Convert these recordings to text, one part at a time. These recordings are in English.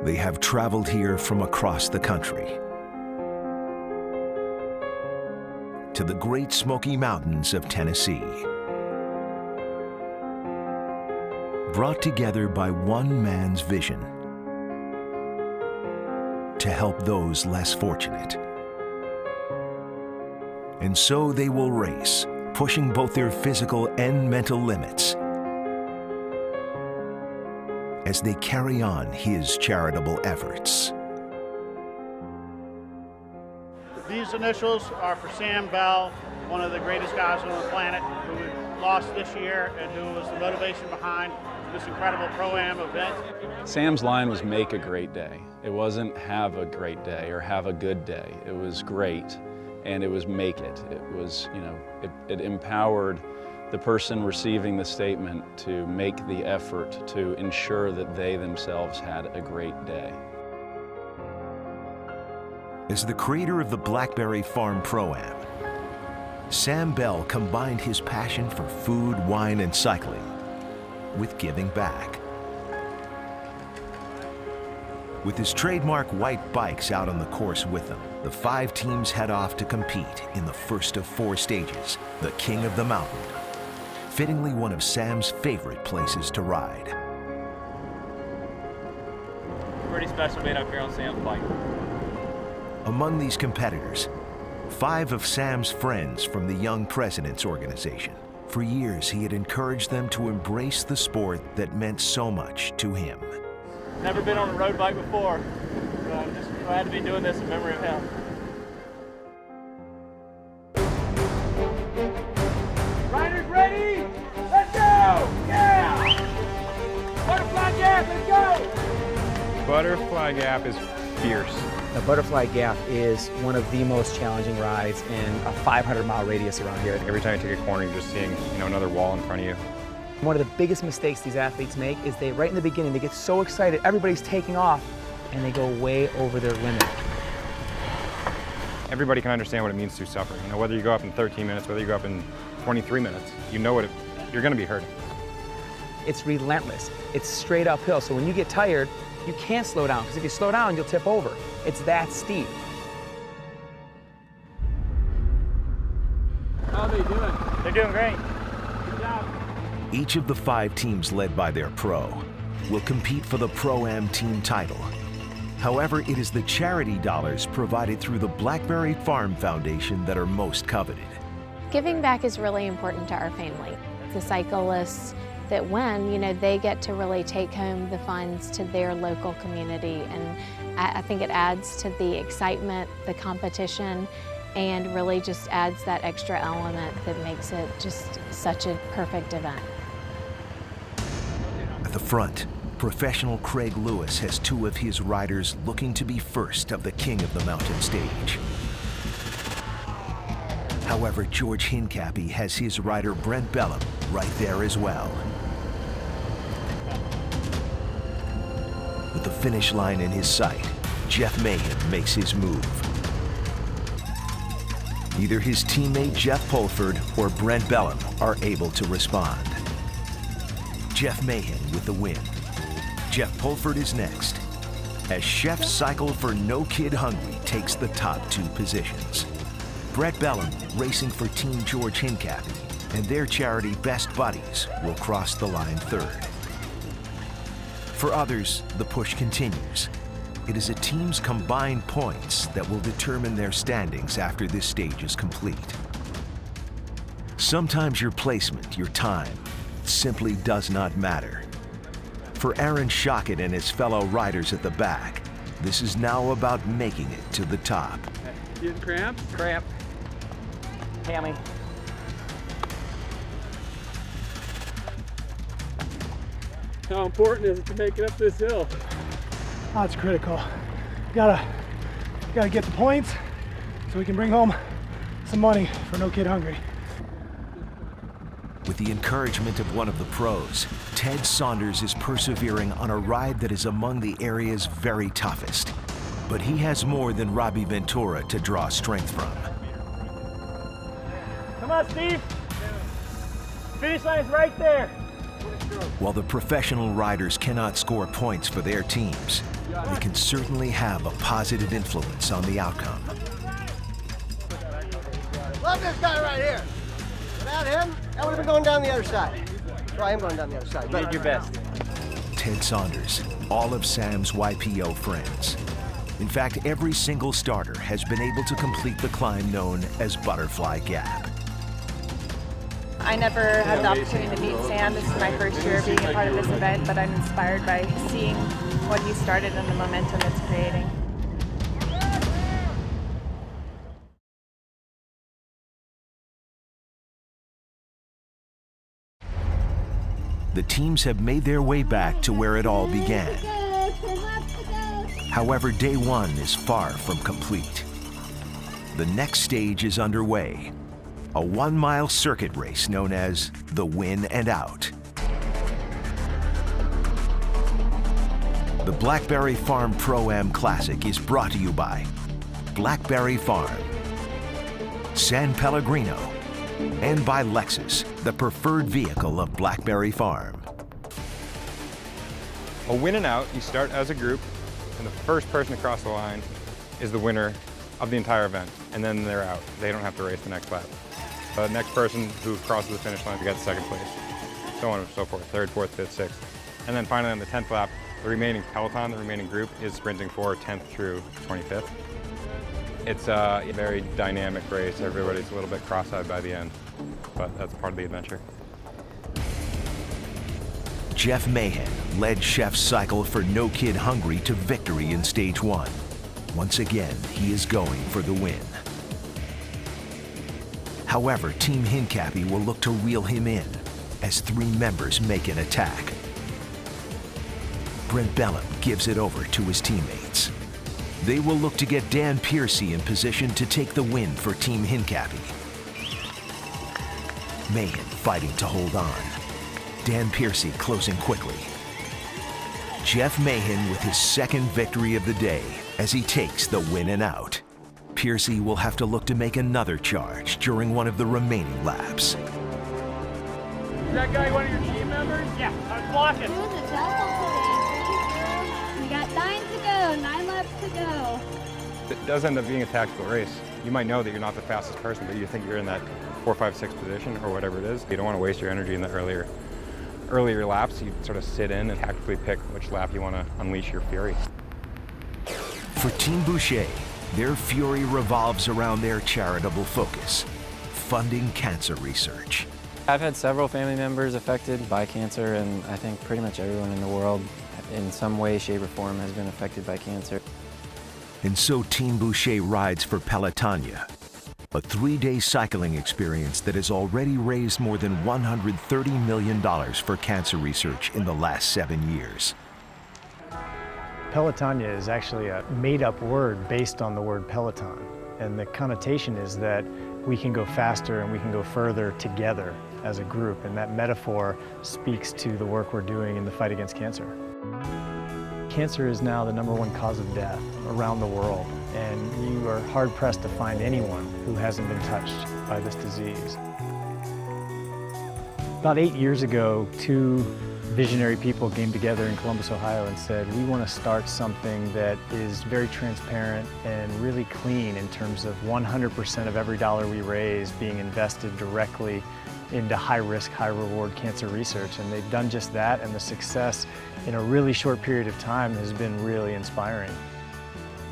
They have traveled here from across the country to the Great Smoky Mountains of Tennessee, brought together by one man's vision to help those less fortunate. And so they will race, pushing both their physical and mental limits as they carry on his charitable efforts. These initials are for Sam Bell, one of the greatest guys on the planet, who we lost this year and who was the motivation behind this incredible Pro-Am event. Sam's line was make a great day. It wasn't have a great day or have a good day. It was great, and it was make it. It was, it empowered the person receiving the statement to make the effort to ensure that they themselves had a great day. As the creator of the Blackberry Farm Pro-Am, Sam Bell combined his passion for food, wine, and cycling with giving back. With his trademark white bikes out on the course with them, the 5 teams head off to compete in the first of 4 stages, the King of the Mountain, fittingly one of Sam's favorite places to ride. Pretty special being up here on Sam's bike. Among these competitors, 5 of Sam's friends from the Young Presidents Organization. For years, he had encouraged them to embrace the sport that meant so much to him. Never been on a road bike before, so I'm just glad to be doing this in memory of him. Riders ready? Let's go! Yeah! Butterfly gap, let's go! Butterfly gap is fierce. The Butterfly Gap is one of the most challenging rides in a 500-mile radius around here. Every time you take a corner, you're just seeing, another wall in front of you. One of the biggest mistakes these athletes make is right in the beginning, they get so excited, everybody's taking off, and they go way over their limit. Everybody can understand what it means to suffer. Whether you go up in 13 minutes, whether you go up in 23 minutes, you're going to be hurting. It's relentless. It's straight uphill, so when you get tired, you can't slow down, because if you slow down, you'll tip over. It's that steep. How are they doing? They're doing great. Good job. Each of the 5 teams led by their pro will compete for the Pro-Am team title. However, it is the charity dollars provided through the Blackberry Farm Foundation that are most coveted. Giving back is really important to our family. The cyclists that win, they get to really take home the funds to their local community, and I think it adds to the excitement, the competition, and really just adds that extra element that makes it just such a perfect event. At the front, professional Craig Lewis has 2 of his riders looking to be first of the King of the Mountain stage. However, George Hincapie has his rider Brent Bellum right there as well. With the finish line in his sight, Jeff Mahan makes his move. Either his teammate Jeff Pulford or Brent Bellum are able to respond. Jeff Mahan with the win. Jeff Pulford is next, as Chef Cycle for No Kid Hungry takes the top 2 positions. Brett Bellum, racing for Team George Hincapie, and their charity Best Buddies will cross the line 3rd. For others, the push continues. It is a team's combined points that will determine their standings after this stage is complete. Sometimes your placement, your time, simply does not matter. For Aaron Shockett and his fellow riders at the back, this is now about making it to the top. Getting cramps? Cramp. Hammy. How important is it to make it up this hill? Oh, it's critical. Gotta get the points so we can bring home some money for No Kid Hungry. With the encouragement of one of the pros, Ted Saunders is persevering on a ride that is among the area's very toughest. But he has more than Robbie Ventura to draw strength from. Come on, Steve. Finish line's right there. While the professional riders cannot score points for their teams, they can certainly have a positive influence on the outcome. Love this guy right here. Without him, that would have been going down the other side. Well, I am going down the other side. You did your best. Ted Saunders, all of Sam's YPO friends. In fact, every single starter has been able to complete the climb known as Butterfly Gap. I never had the opportunity to meet Sam. This is my first year being a part of this event, but I'm inspired by seeing what he started and the momentum it's creating. The teams have made their way back to where it all began. However, day one is far from complete. The next stage is underway, a 1-mile circuit race known as the Win and Out. The Blackberry Farm Pro-Am Classic is brought to you by Blackberry Farm, San Pellegrino, and by Lexus, the preferred vehicle of Blackberry Farm. A win and out, you start as a group, and the first person across the line is the winner of the entire event, and then they're out. They don't have to race the next lap. The next person who crosses the finish line gets second place, so on and so forth, third, fourth, fifth, sixth. And then finally on the 10th lap, the remaining peloton, the remaining group, is sprinting for 10th through 25th. It's a very dynamic race. Everybody's a little bit cross-eyed by the end, but that's part of the adventure. Jeff Mahan led Chef's cycle for No Kid Hungry to victory in stage one. Once again, he is going for the win. However, Team HINCAPIE will look to reel him in as 3 members make an attack. Brent Bellum gives it over to his teammates. They will look to get Dan Piercy in position to take the win for Team HINCAPIE. Mahan fighting to hold on. Dan Piercy closing quickly. Jeff Mahan with his second victory of the day as he takes the win and out. Piercy will have to look to make another charge during one of the remaining laps. Is that guy one of your team members? Yeah, I was blocking. We got 9 to go, 9 laps to go. It does end up being a tactical race. You might know that you're not the fastest person, but you think you're in that 4, 5, 6 position or whatever it is. You don't want to waste your energy in the earlier laps. You sort of sit in and tactically pick which lap you want to unleash your fury. For Team Boucher, their fury revolves around their charitable focus, funding cancer research. I've had several family members affected by cancer, and I think pretty much everyone in the world in some way, shape, or form has been affected by cancer. And so Team Boucher rides for Pelotonia, a 3-day cycling experience that has already raised more than $130 million for cancer research in the last 7 years. Pelotonia is actually a made-up word based on the word peloton. And the connotation is that we can go faster and we can go further together as a group. And that metaphor speaks to the work we're doing in the fight against cancer. Cancer is now the #1 cause of death around the world. And you are hard-pressed to find anyone who hasn't been touched by this disease. About 8 years ago, 2 visionary people came together in Columbus, Ohio and said, we want to start something that is very transparent and really clean in terms of 100% of every dollar we raise being invested directly into high-risk, high-reward cancer research. And they've done just that, and the success in a really short period of time has been really inspiring.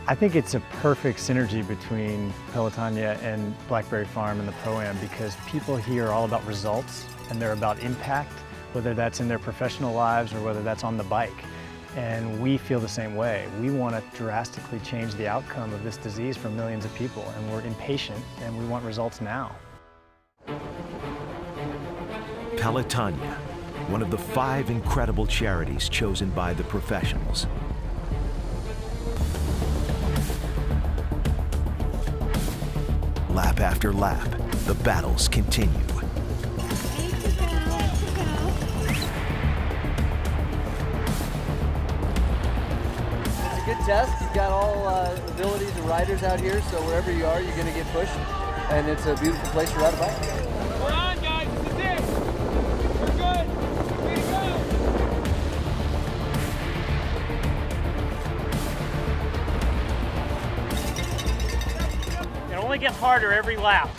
I think it's a perfect synergy between Pelotonia and Blackberry Farm and the Pro-Am, because people here are all about results and they're about impact, whether that's in their professional lives or whether that's on the bike. And we feel the same way. We want to drastically change the outcome of this disease for millions of people, and we're impatient and we want results now. Pelotonia, one of the 5 incredible charities chosen by the professionals. Lap after lap, the battles continue. It's a good test. You've got all abilities and riders out here, so wherever you are, you're going to get pushed. And it's a beautiful place to ride a bike. We're on, guys. This is it. We're good. Way to go. only gets harder every lap.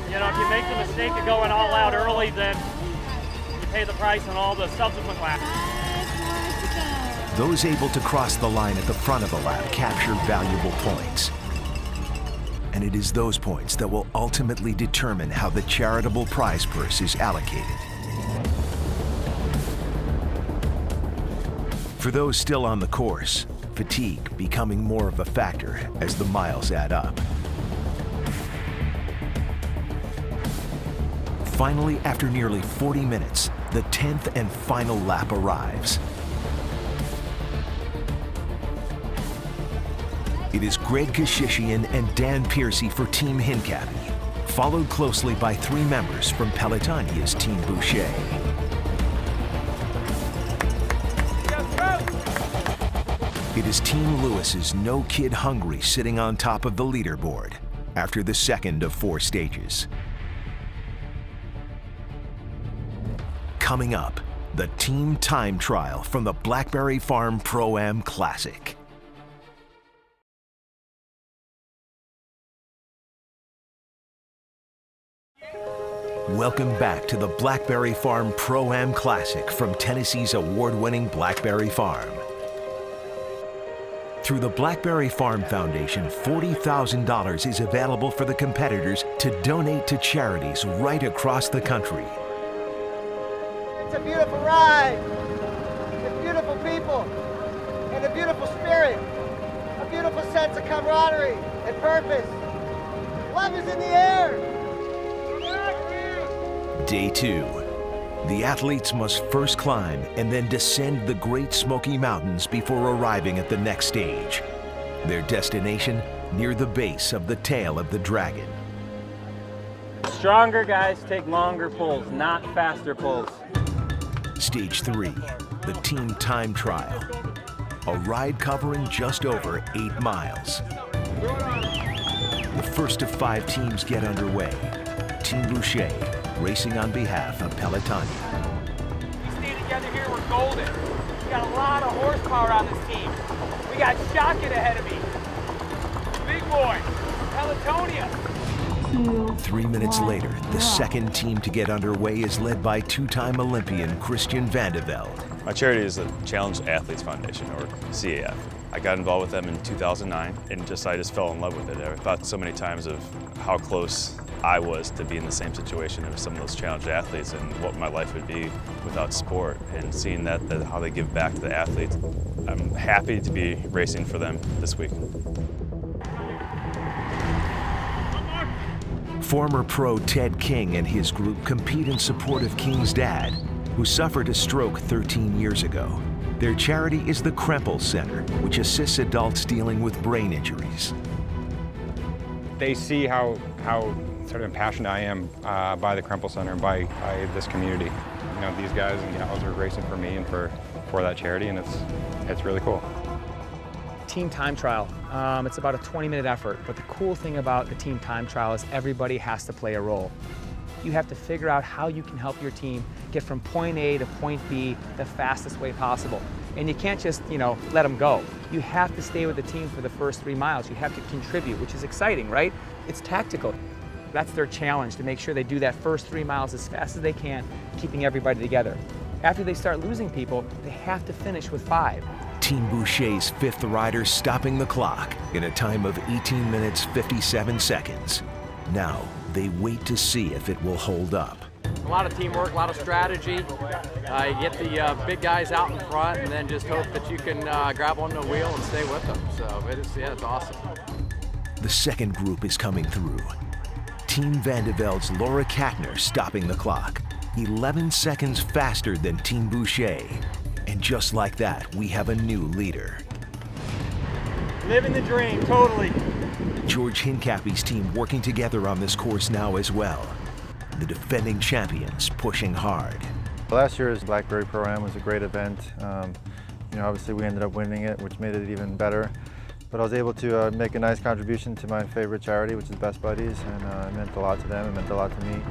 You know, if you make the mistake of going all out early, then you pay the price on all the subsequent laps. Those able to cross the line at the front of the lap capture valuable points. And it is those points that will ultimately determine how the charitable prize purse is allocated. For those still on the course, fatigue becoming more of a factor as the miles add up. Finally, after nearly 40 minutes, the 10th and final lap arrives. It is Greg Kashishian and Dan Piercy for Team HINCAPIE, followed closely by 3 members from Pelotonia's Team Boucher. It is Team Lewis's No Kid Hungry sitting on top of the leaderboard after the second of 4 stages. Coming up, the team time trial from the Blackberry Farm Pro-Am Classic. Welcome back to the Blackberry Farm Pro-Am Classic from Tennessee's award-winning Blackberry Farm. Through the Blackberry Farm Foundation, $40,000 is available for the competitors to donate to charities right across the country. It's a beautiful ride, with beautiful people, and a beautiful spirit, a beautiful sense of camaraderie and purpose. Love is in the air. Day 2. The athletes must first climb and then descend the Great Smoky Mountains before arriving at the next stage. Their destination, near the base of the tail of the dragon. Stronger guys take longer pulls, not faster pulls. Stage 3, the team time trial. A ride covering just over 8 miles. The first of 5 teams get underway. Team Boucher, racing on behalf of Pelotonia. We stay together here, we're golden. We got a lot of horsepower on this team. We got Shotgun ahead of me. Big boy, Pelotonia. 3 minutes later, the second team to get underway is led by 2-time Olympian Christian VANDE. My charity is the Challenged Athletes Foundation, or CAF. I got involved with them in 2009 and I just fell in love with it. I thought so many times of how close I was to be in the same situation as some of those challenged athletes and what my life would be without sport, and seeing that how they give back to the athletes. I'm happy to be racing for them this week. Former pro Ted King and his group compete in support of King's dad, who suffered a stroke 13 years ago. Their charity is the Krempel Center, which assists adults dealing with brain injuries. They see how sort of impassioned I am by the Krempel Center and by this community. You know, these guys and gals are racing for me and for that charity, and it's really cool. Team time trial. It's about a 20-minute effort, but the cool thing about the team time trial is everybody has to play a role. You have to figure out how you can help your team get from point A to point B the fastest way possible. And you can't just, let them go. You have to stay with the team for the first 3 miles. You have to contribute, which is exciting, right? It's tactical. That's their challenge, to make sure they do that first 3 miles as fast as they can, keeping everybody together. After they start losing people, they have to finish with 5. Team Boucher's 5th rider stopping the clock in a time of 18 minutes, 57 seconds. Now, they wait to see if it will hold up. A lot of teamwork, a lot of strategy. You get the big guys out in front and then just hope that you can grab onto the wheel and stay with them. So it's awesome. The second group is coming through. Team Vandevelde's Laura Kattner stopping the clock, 11 seconds faster than Team Boucher. And just like that, we have a new leader. Living the dream, totally. George Hincapie's team working together on this course now as well. The defending champions pushing hard. Last year's Blackberry Pro-Am was a great event. Obviously we ended up winning it, which made it even better. But I was able to make a nice contribution to my favorite charity, which is Best Buddies, and it meant a lot to them, it meant a lot to me.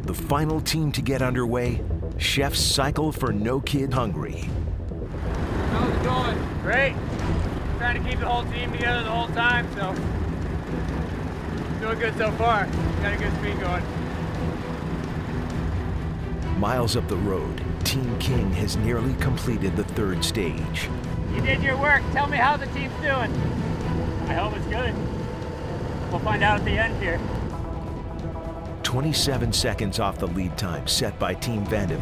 The final team to get underway, Chef's Cycle for No Kid Hungry. How's it going? Great. Trying to keep the whole team together the whole time, so Doing good so far. Got a good speed going. Miles up the road, Team King has nearly completed the third stage. You did your work. Tell me how the team's doing. I hope it's good. We'll find out at the end here. 27 seconds off the lead time set by Team VANDE.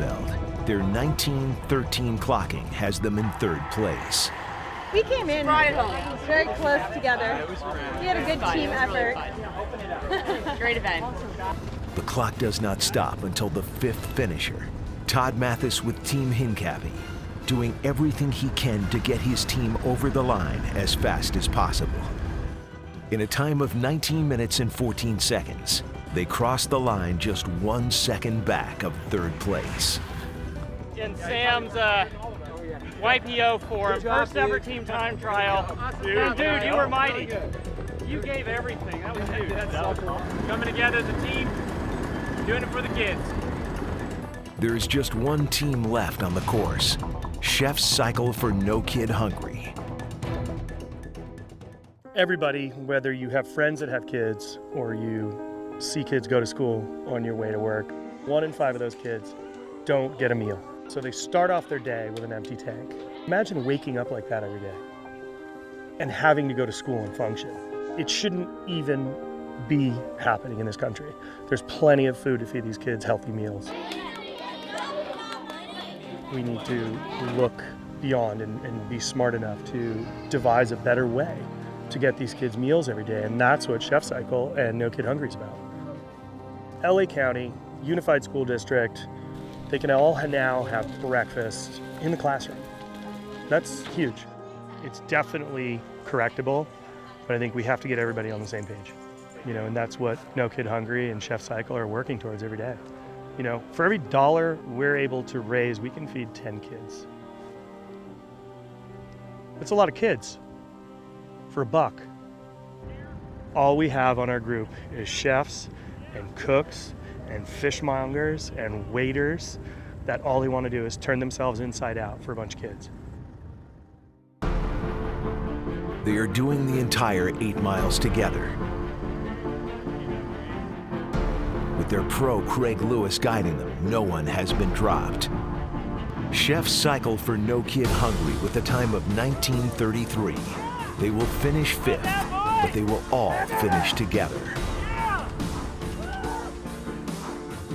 Their 19:13 clocking has them in third place. We came in very close together. We had a good team effort. Great event. The clock does not stop until the fifth finisher, Todd Mathis with Team HINCAPIE, doing everything he can to get his team over the line as fast as possible. In a time of 19 minutes and 14 seconds, they crossed the line just 1 second back of third place. In Sam's YPO form, first ever team time trial. Dude, you were mighty. You gave everything. That was huge. Coming together as a team, doing it for the kids. There's just one team left on the course. Chef's Cycle for No Kid Hungry. Everybody, whether you have friends that have kids or you see kids go to school on your way to work, 1 in 5 of those kids don't get a meal. So they start off their day with an empty tank. Imagine waking up like that every day and having to go to school and function. It shouldn't even be happening in this country. There's plenty of food to feed these kids healthy meals. We need to look beyond and be smart enough to devise a better way to get these kids meals every day, and that's what Chef Cycle and No Kid Hungry is about. LA County, Unified School District, they can all now have breakfast in the classroom. That's huge. It's definitely correctable, but I think we have to get everybody on the same page. And that's what No Kid Hungry and Chef Cycle are working towards every day. For every $1 we're able to raise, we can feed 10 kids. That's a lot of kids for $1. All we have on our group is chefs and cooks and fishmongers and waiters that all they want to do is turn themselves inside out for a bunch of kids. They are doing the entire 8 miles together. With their pro Craig Lewis guiding them, no one has been dropped. Chefs Cycle for No Kid Hungry with a time of 19:33. They will finish 5th, but they will all finish together.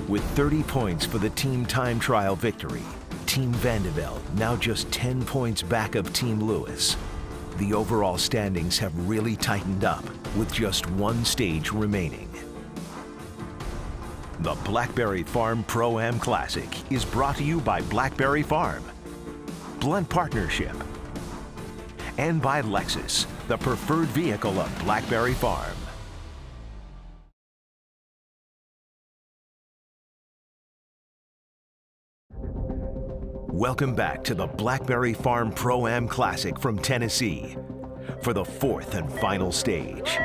With 30 points for the team time trial victory, Team VANDE now just 10 points back of Team Lewis. The overall standings have really tightened up with just 1 stage remaining. The Blackberry Farm Pro-Am Classic is brought to you by Blackberry Farm, Blunt Partnership, and by Lexus, the preferred vehicle of Blackberry Farm. Welcome back to the Blackberry Farm Pro-Am Classic from Tennessee for the 4th and final stage.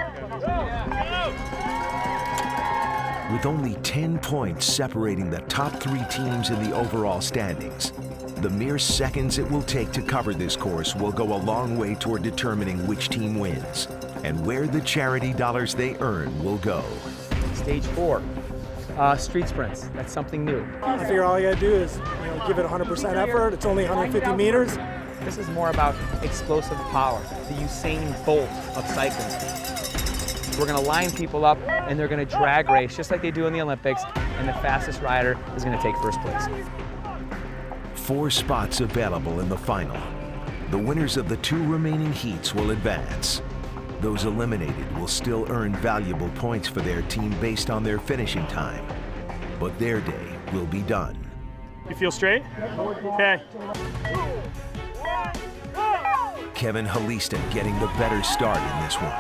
With only 10 points separating the top 3 teams in the overall standings, the mere seconds it will take to cover this course will go a long way toward determining which team wins and where the charity dollars they earn will go. Stage 4, street sprints. That's something new. I figure all you gotta do is give it 100% effort. It's only 150 meters. This is more about explosive power, the Usain Bolt of cycling. We're gonna line people up and they're gonna drag race just like they do in the Olympics, and the fastest rider is gonna take first place. 4 spots available in the final. The winners of the 2 remaining heats will advance. Those eliminated will still earn valuable points for their team based on their finishing time, but their day will be done. You feel straight? Okay. Kevin Halista getting the better start in this one.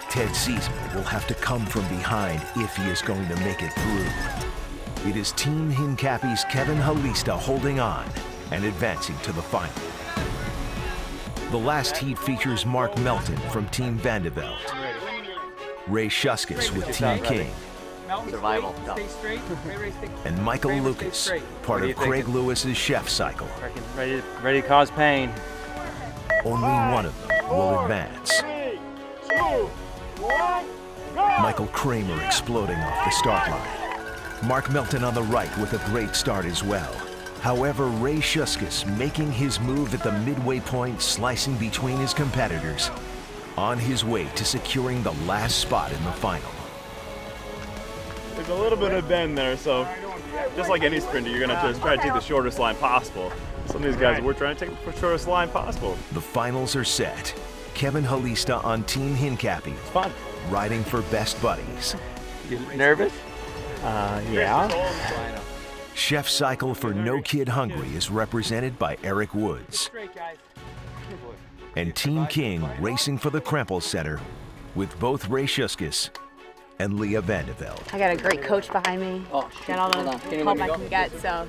Ted Seasman will have to come from behind if he is going to make it through. It is Team HINCAPIE's Kevin Halista holding on and advancing to the final. The last heat features Mark Melton from Team VANDE, Ray Shuskis with Team King, Survival. and Michael Lucas, part of Craig Lewis's Chef Cycle. Ready to cause pain. Only one of them will advance. 3, 2, Michael Kramer exploding off the start line. Mark Melton on the right with a great start as well. However, Ray Shuskis making his move at the midway point, slicing between his competitors, on his way to securing the last spot in the final. There's a little bit of bend there, so just like any sprinter, you're gonna just try to take the shortest line possible. Some of these guys, we're trying to take the shortest line possible. The finals are set. Kevin Halista on Team HINCAPIE. It's fun. Riding for Best Buddies. You nervous? Yeah. Chef Cycle for No Kid Hungry is represented by Eric Woods. And Team King racing for the Krempel Center with both Ray Shuskis and Leah Vandevelde. I got a great coach behind me. Got all the help I can get, so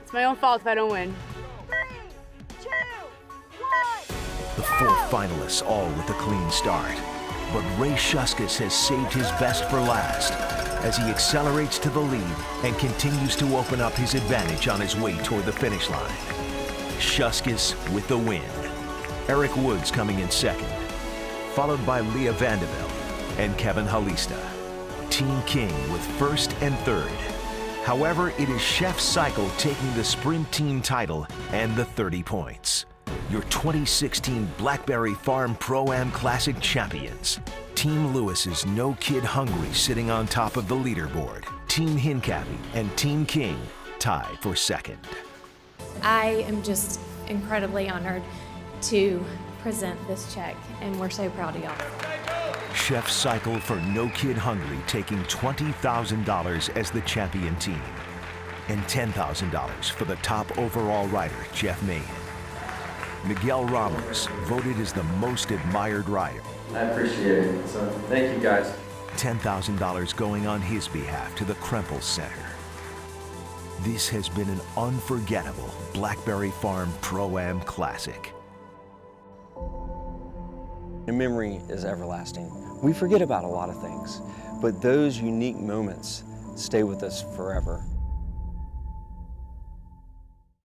it's my own fault if I don't win. The 4 finalists all with a clean start. But Ray Shuskis has saved his best for last as he accelerates to the lead and continues to open up his advantage on his way toward the finish line. Shuskis with the win. Eric Woods coming in second, followed by Leah Vandevelde and Kevin Halista. Team King with first and third. However, it is Chef Cycle taking the sprint team title and the 30 points. Your 2016 Blackberry Farm Pro-Am Classic champions. Team Lewis's No Kid Hungry sitting on top of the leaderboard. Team HINCAPIE and Team King tied for second. I am just incredibly honored to present this check, and we're so proud of y'all. Chef Cycle for No Kid Hungry taking $20,000 as the champion team, and $10,000 for the top overall rider, Jeff Mahan. Miguel Ramos voted as the most admired rider. I appreciate it, so thank you guys. $10,000 going on his behalf to the Krempel Center. This has been an unforgettable Blackberry Farm Pro-Am Classic. A memory is everlasting. We forget about a lot of things, but those unique moments stay with us forever.